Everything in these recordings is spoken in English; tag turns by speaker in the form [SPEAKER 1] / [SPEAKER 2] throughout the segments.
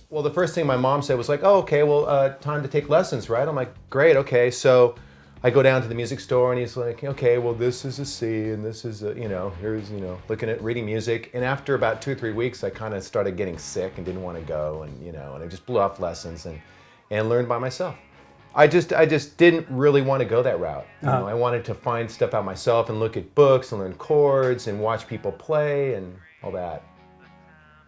[SPEAKER 1] Well, the first thing my mom said was like, oh, okay, well, time to take lessons, right? I'm like, great, okay. So I go down to the music store and he's like, okay, well, this is a C and this is a, here's, looking at reading music. And after about 2 or 3 weeks, I kind of started getting sick and didn't want to go. And, and I just blew off lessons and learned by myself. I just didn't really want to go that route. I wanted to find stuff out myself and look at books and learn chords and watch people play and all that.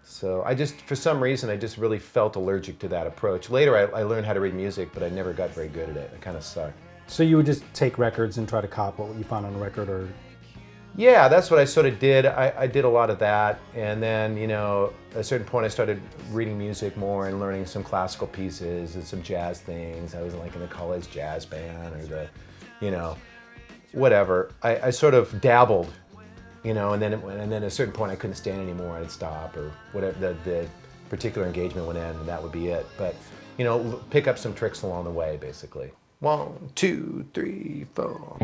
[SPEAKER 1] So for some reason, I just really felt allergic to that approach. Later, I learned how to read music, but I never got very good at it. It kind of sucked.
[SPEAKER 2] So you would just take records and try to copy what you found on a record, or?
[SPEAKER 1] Yeah, that's what I sort of did. I did a lot of that, and then at a certain point I started reading music more and learning some classical pieces and some jazz things. I was like in the college jazz band or whatever. I sort of dabbled, and then at a certain point I couldn't stand anymore. I'd stop or whatever. The particular engagement would end, and that would be it. But pick up some tricks along the way, basically. 1, 2, 3, 4.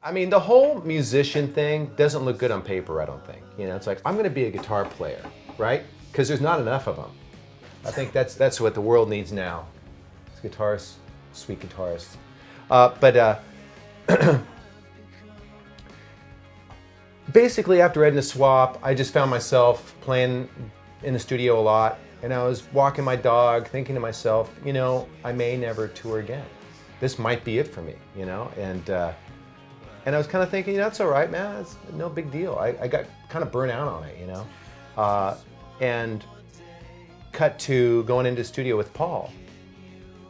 [SPEAKER 1] I mean, the whole musician thing doesn't look good on paper, I don't think. It's like, I'm going to be a guitar player, right? Because there's not enough of them. I think that's what the world needs now. It's guitarists, sweet guitarists. Basically, after Edna Swap, I just found myself playing in the studio a lot. And I was walking my dog, thinking to myself, I may never tour again. This might be it for me, And I was kind of thinking, that's all right, man. It's no big deal. I got kind of burnt out on it, and cut to going into the studio with Paul,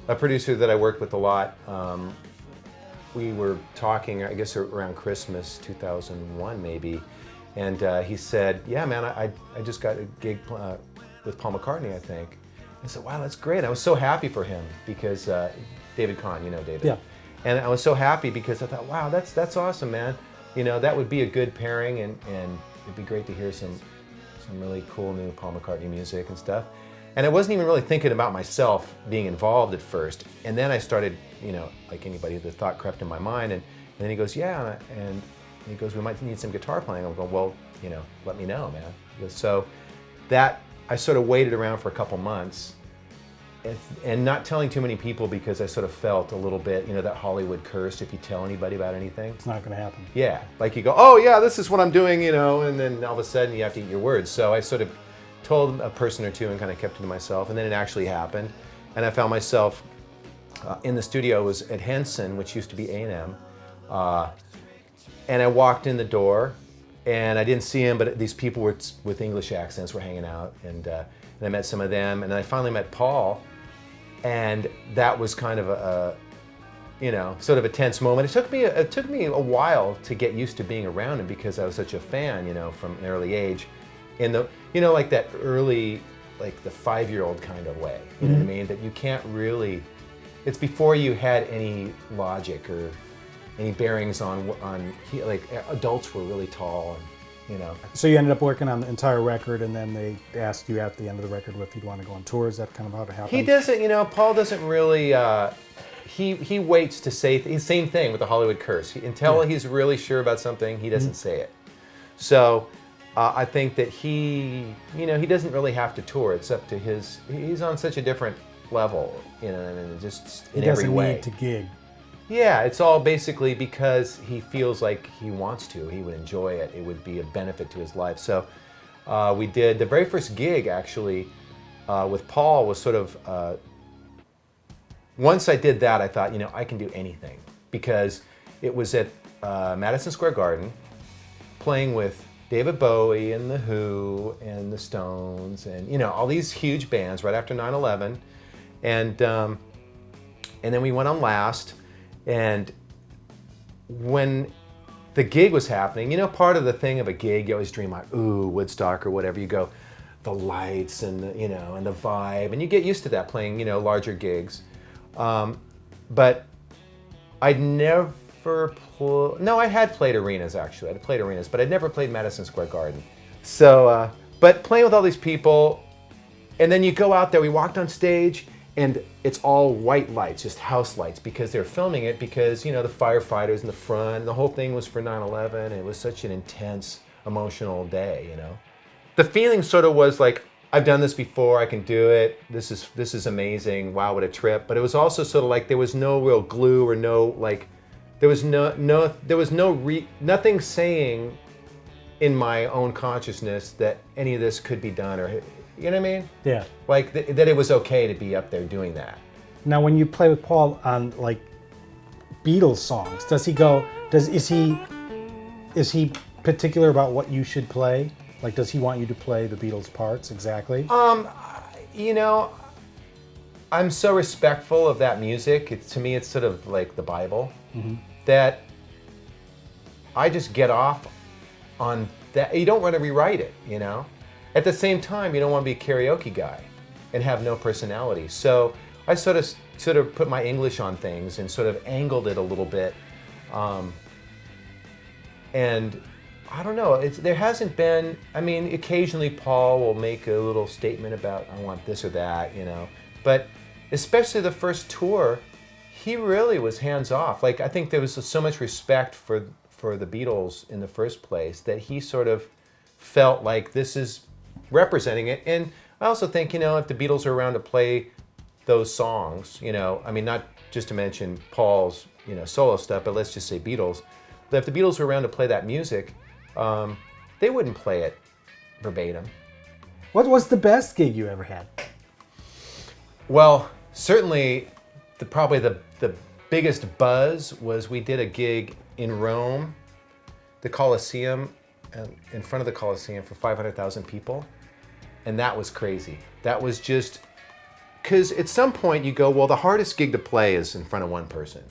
[SPEAKER 1] a producer that I worked with a lot. We were talking, I guess, around Christmas 2001, maybe, and he said, yeah, man, I just got a gig with Paul McCartney, I think. I said, wow, that's great. I was so happy for him because David Kahn, David.
[SPEAKER 2] Yeah.
[SPEAKER 1] And I was so happy because I thought, wow, that's awesome, man. That would be a good pairing, and it'd be great to hear some really cool new Paul McCartney music and stuff. And I wasn't even really thinking about myself being involved at first. And then I started, like anybody, the thought crept in my mind. And then he goes, yeah, and he goes, we might need some guitar playing. I'm going, well, let me know, man. He goes, so that, I sort of waited around for a couple months. And not telling too many people because I sort of felt a little bit, that Hollywood curse, if you tell anybody about anything.
[SPEAKER 2] It's not going to happen.
[SPEAKER 1] Yeah, like you go, oh yeah, this is what I'm doing, and then all of a sudden you have to eat your words. So I sort of told a person or two and kind of kept it to myself, and then it actually happened. And I found myself in the studio. It was at Henson, which used to be A&M, and I walked in the door, and I didn't see him, but these people with English accents were hanging out, and I met some of them, and then I finally met Paul, and that was kind of a sort of a tense moment. It took me a while to get used to being around him because I was such a fan, from an early age, in the like that early, like the 5-year-old kind of way. You know what I mean? That you can't really. It's before you had any logic or any bearings on like adults were really tall, and
[SPEAKER 2] So you ended up working on the entire record, and then they asked you at the end of the record if you'd want to go on tour. Is that kind of how it happened?
[SPEAKER 1] He doesn't. Paul doesn't really. He waits to say same thing with the Hollywood Curse. Until he's really sure about something, he doesn't say it. So I think that he doesn't really have to tour. It's up to his. He's on such a different level, and just in every way.
[SPEAKER 2] He doesn't need to gig.
[SPEAKER 1] Yeah, it's all basically because he feels like he wants to. He would enjoy it. It would be a benefit to his life. So we did the very first gig actually with Paul was sort of. Once I did that, I thought, I can do anything, because it was at Madison Square Garden, playing with David Bowie and The Who and the Stones and all these huge bands right after 9/11, and then we went on Last, and when the gig was happening, part of the thing of a gig, you always dream like, ooh, Woodstock or whatever. You go, the lights and and the vibe, and you get used to that playing larger gigs. But I'd never no, I had played arenas actually. I'd played arenas, but I'd never played Madison Square Garden. So, but playing with all these people, and then you go out there, we walked on stage, and it's all white lights, just house lights, because they're filming it because, the firefighters in the front, and the whole thing was for 9/11, and it was such an intense, emotional day, The feeling sort of was like, I've done this before, I can do it, this is amazing, wow, what a trip. But it was also sort of like there was no real glue or nothing saying in my own consciousness that any of this could be done, or you know what I mean?
[SPEAKER 2] Yeah.
[SPEAKER 1] Like that it was okay to be up there doing that.
[SPEAKER 2] Now, when you play with Paul on like Beatles songs, is he particular about what you should play? Like, does he want you to play the Beatles parts exactly?
[SPEAKER 1] I'm so respectful of that music. To me, it's sort of like the Bible. That I just get off on that. You don't want to rewrite it, At the same time, you don't want to be a karaoke guy and have no personality. So I sort of put my English on things and sort of angled it a little bit. And I don't know, there hasn't been, occasionally Paul will make a little statement about, I want this or that, But especially the first tour, he really was hands off. Like, I think there was so much respect for the Beatles in the first place that he sort of felt like this is representing it. And I also think, if the Beatles are around to play those songs, not just to mention Paul's, solo stuff, but let's just say Beatles, that if the Beatles were around to play that music, they wouldn't play it verbatim.
[SPEAKER 2] What was the best gig you ever had?
[SPEAKER 1] Well, certainly, probably the biggest buzz was we did a gig in Rome, the Colosseum, in front of the Colosseum for 500,000 people, and that was crazy. That was just, because at some point you go, well, the hardest gig to play is in front of one person.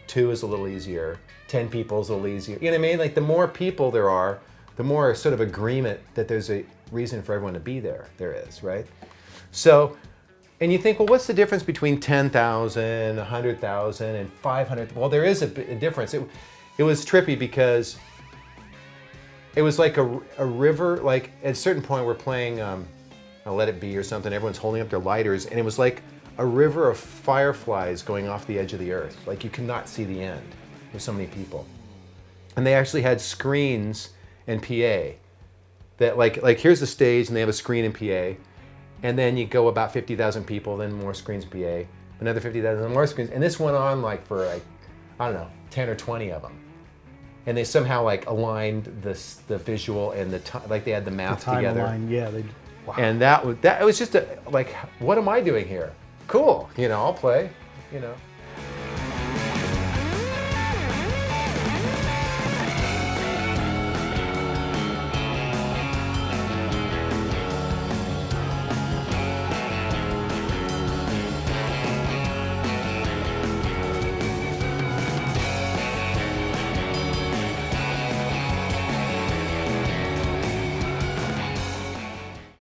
[SPEAKER 1] 2 is a little easier. 10 people is a little easier. You know what I mean? Like, the more people there are, the more sort of agreement that there's a reason for everyone to be there is, right? So, and you think, well, what's the difference between 10,000, 100,000, and 500? Well, there is a difference. It was trippy because it was like a river. Like, at a certain point, we're playing Let It Be or something. Everyone's holding up their lighters, and it was like a river of fireflies going off the edge of the earth. Like, you could not see the end. There's so many people. And they actually had screens and PA. That like here's the stage, and they have a screen and PA. And then you go about 50,000 people, then more screens and PA. Another 50,000, more screens. And this went on like for like, I don't know, 10 or 20 of them. And they somehow like aligned the visual and like they had the math together.
[SPEAKER 2] Timeline, yeah. Wow.
[SPEAKER 1] And it was just like, what am I doing here? Cool, I'll play,